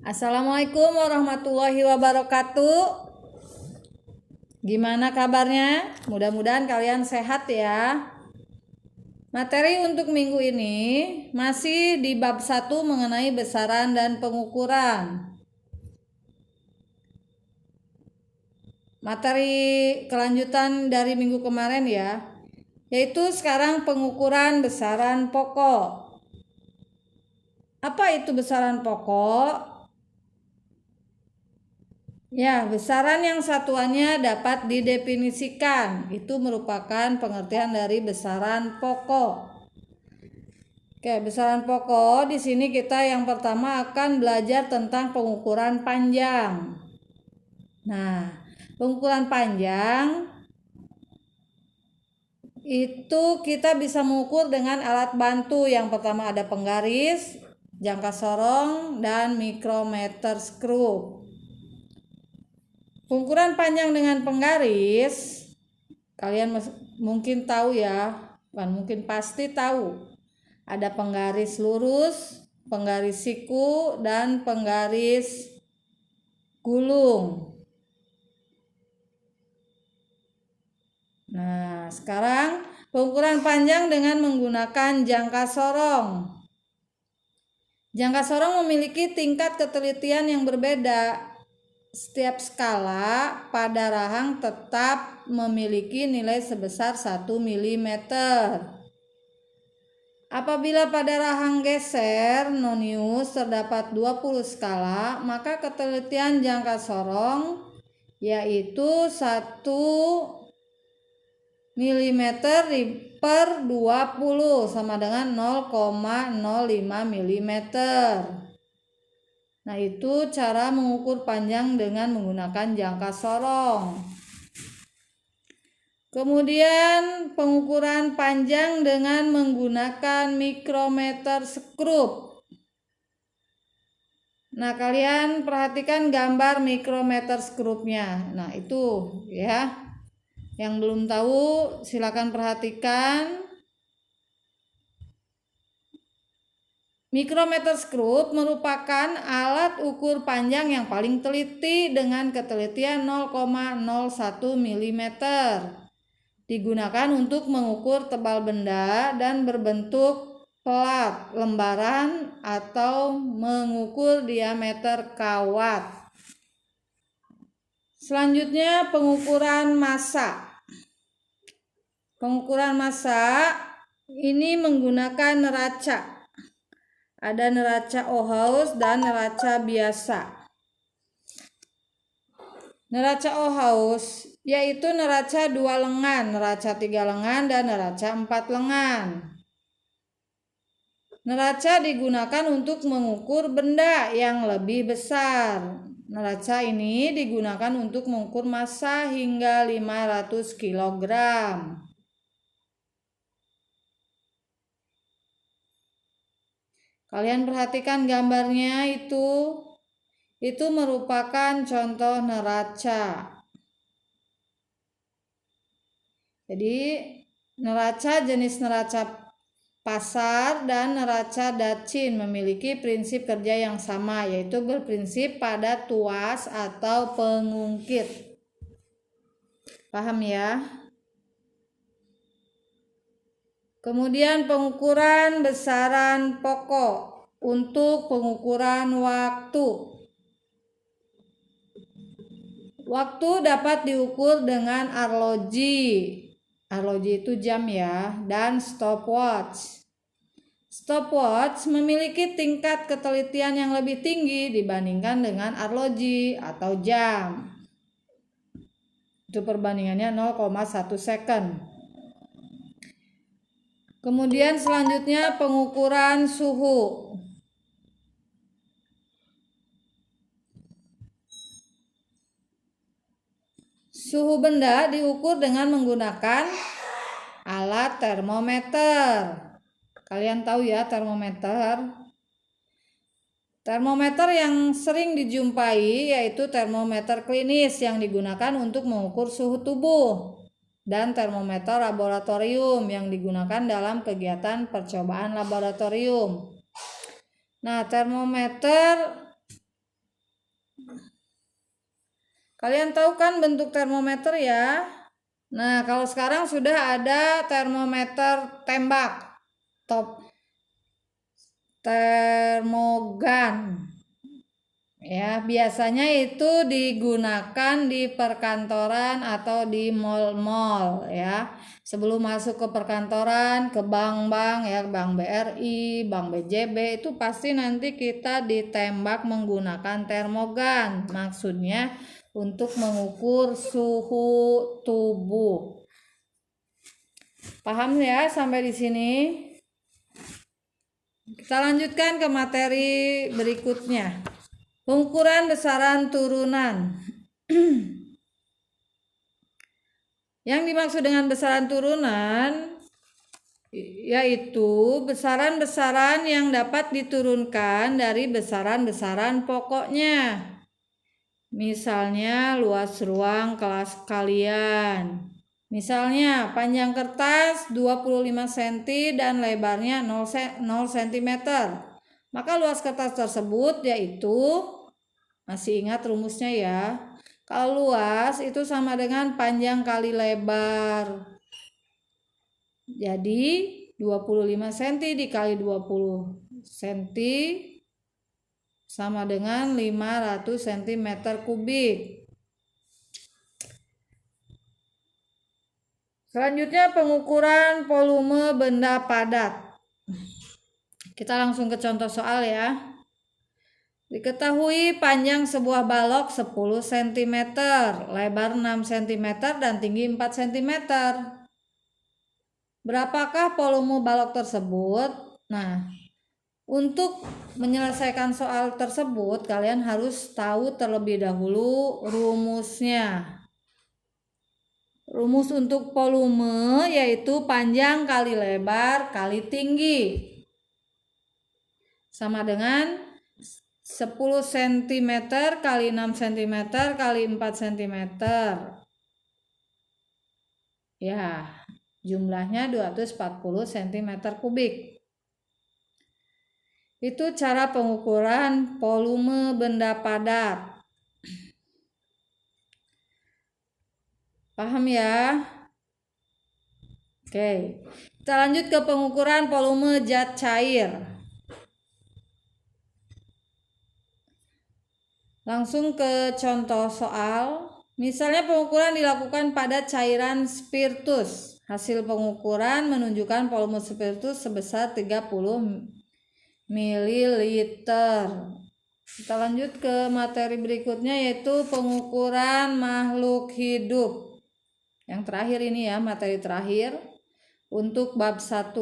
Assalamualaikum warahmatullahi wabarakatuh. Gimana kabarnya? Mudah-mudahan kalian sehat ya. Materi untuk minggu ini masih di bab 1 mengenai besaran dan pengukuran. Materi kelanjutan dari minggu kemarin ya, yaitu sekarang pengukuran besaran pokok. Apa itu besaran pokok? Ya, besaran yang satuannya dapat didefinisikan. Itu merupakan pengertian dari besaran pokok. Oke, besaran pokok di sini kita yang pertama akan belajar tentang pengukuran panjang. Nah, pengukuran panjang itu kita bisa mengukur dengan alat bantu. Yang pertama ada penggaris, jangka sorong, dan mikrometer skrup. Pengukuran panjang dengan penggaris, kalian mungkin tahu ya, mungkin pasti tahu. Ada penggaris lurus, penggaris siku, dan penggaris gulung. Nah, sekarang pengukuran panjang dengan menggunakan jangka sorong. Jangka sorong memiliki tingkat ketelitian yang berbeda. Setiap skala pada rahang tetap memiliki nilai sebesar 1 mm. Apabila pada rahang geser nonius terdapat 20 skala, maka ketelitian jangka sorong yaitu 1 mm per 20 sama dengan 0,05 mm. Nah, itu cara mengukur panjang dengan menggunakan jangka sorong. Kemudian pengukuran panjang dengan menggunakan mikrometer skrup. Nah, kalian perhatikan gambar mikrometer skrupnya. Nah, itu ya. Yang belum tahu silakan perhatikan. Mikrometer skrup merupakan alat ukur panjang yang paling teliti dengan ketelitian 0,01 mm. Digunakan untuk mengukur tebal benda dan berbentuk plat, lembaran, atau mengukur diameter kawat. Selanjutnya pengukuran massa. Pengukuran massa ini menggunakan neraca. Ada neraca Ohaus dan neraca biasa. Neraca Ohaus yaitu neraca 2 lengan, neraca 3 lengan, dan neraca 4 lengan. Neraca digunakan untuk mengukur benda yang lebih besar. Neraca ini digunakan untuk mengukur massa hingga 500 kg. Kalian perhatikan gambarnya itu merupakan contoh neraca. Jadi neraca jenis neraca pasar dan neraca Dachin memiliki prinsip kerja yang sama, yaitu berprinsip pada tuas atau pengungkit. Paham ya? Kemudian pengukuran besaran pokok untuk pengukuran waktu. Waktu dapat diukur dengan arloji. Arloji itu jam ya, dan stopwatch. Stopwatch memiliki tingkat ketelitian yang lebih tinggi dibandingkan dengan arloji atau jam. Itu perbandingannya 0,1 second. Kemudian selanjutnya pengukuran suhu. Suhu benda diukur dengan menggunakan alat termometer. Kalian tahu ya termometer? Termometer yang sering dijumpai yaitu termometer klinis yang digunakan untuk mengukur suhu tubuh. Dan termometer laboratorium yang digunakan dalam kegiatan percobaan laboratorium. Nah, termometer Kalian tahu kan bentuk termometer ya? Nah, kalau sekarang sudah ada termometer tembak, top termogan. Ya, biasanya itu digunakan di perkantoran atau di mall-mall ya. Sebelum masuk ke perkantoran, ke bank-bank ya, Bank BRI, Bank BJB, itu pasti nanti kita ditembak menggunakan termogan. Maksudnya untuk mengukur suhu tubuh. Paham ya sampai di sini? Kita lanjutkan ke materi berikutnya. Pengukuran besaran turunan. Yang dimaksud dengan besaran turunan yaitu besaran-besaran yang dapat diturunkan dari besaran-besaran pokoknya. Misalnya luas ruang kelas kalian. Misalnya panjang kertas 25 cm dan lebarnya 0 cm. Maka luas kertas tersebut yaitu, masih ingat rumusnya ya, kalau luas itu sama dengan panjang kali lebar. Jadi 25 cm dikali 20 cm sama dengan 500 cm kubik. Selanjutnya pengukuran volume benda padat. Kita langsung ke contoh soal ya. Diketahui panjang sebuah balok 10 cm, lebar 6 cm dan tinggi 4 cm. Berapakah volume balok tersebut? Nah, untuk menyelesaikan soal tersebut kalian harus tahu terlebih dahulu rumusnya. Rumus untuk volume yaitu panjang kali lebar kali tinggi sama dengan 10 cm kali 6 cm kali 4 cm. Ya, jumlahnya 240 cm kubik. Itu cara pengukuran volume benda padat. Paham ya? Oke. Kita lanjut ke pengukuran volume zat cair. Langsung ke contoh soal. Misalnya pengukuran dilakukan pada cairan spiritus. Hasil pengukuran menunjukkan volume spiritus sebesar 30 ml. Kita lanjut ke materi berikutnya yaitu pengukuran makhluk hidup. Yang terakhir ini ya, materi terakhir untuk bab 1.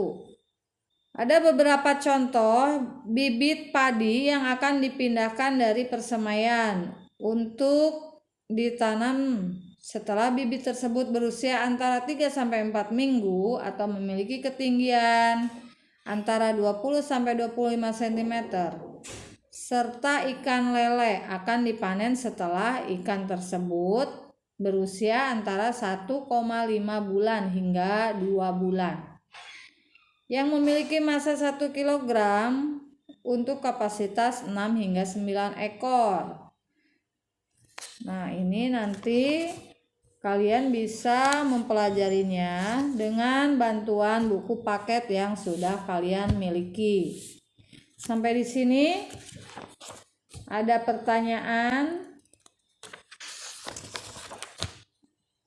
Ada beberapa contoh bibit padi yang akan dipindahkan dari persemaian untuk ditanam setelah bibit tersebut berusia antara 3-4 minggu atau memiliki ketinggian antara 20-25 cm. Serta ikan lele akan dipanen setelah ikan tersebut berusia antara 1,5 bulan hingga 2 bulan. Yang memiliki massa 1 kg untuk kapasitas 6 hingga 9 ekor. Nah, ini nanti kalian bisa mempelajarinya dengan bantuan buku paket yang sudah kalian miliki. Sampai di sini ada pertanyaan?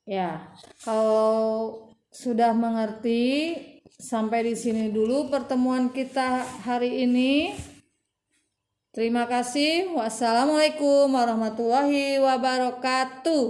Ya, kalau sudah mengerti, sampai di sini dulu pertemuan kita hari ini. Terima kasih. Wassalamualaikum warahmatullahi wabarakatuh.